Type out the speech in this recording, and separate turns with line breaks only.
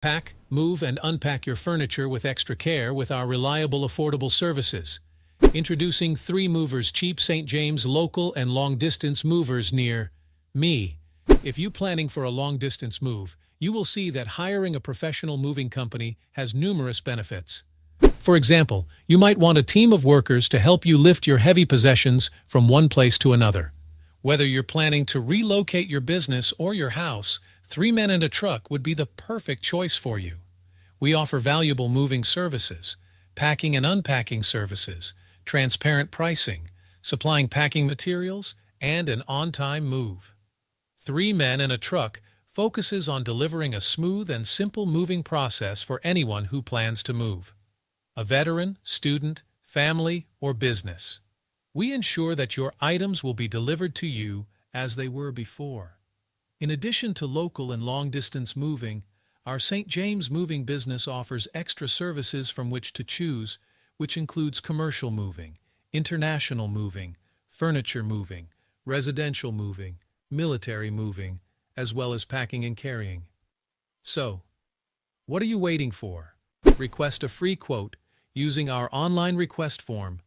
Pack, move, and unpack your furniture with extra care with our reliable, affordable services. Introducing 3 Movers Cheap St. James local and long-distance movers near me. If you're planning for a long-distance move, you will see that hiring a professional moving company has numerous benefits. For example, you might want a team of workers to help you lift your heavy possessions from one place to another. Whether you're planning to relocate your business or your house, 3 men and a truck would be the perfect choice for you. We offer valuable moving services, packing and unpacking services, transparent pricing, supplying packing materials, and an on-time move. 3 men and a truck focuses on delivering a smooth and simple moving process for anyone who plans to move. A veteran, student, family, or business. We ensure that your items will be delivered to you as they were before. In addition to local and long-distance moving, our St. James moving business offers extra services from which to choose, which includes commercial moving, international moving, furniture moving, residential moving, military moving, as well as packing and carrying. So, what are you waiting for? Request a free quote using our online request form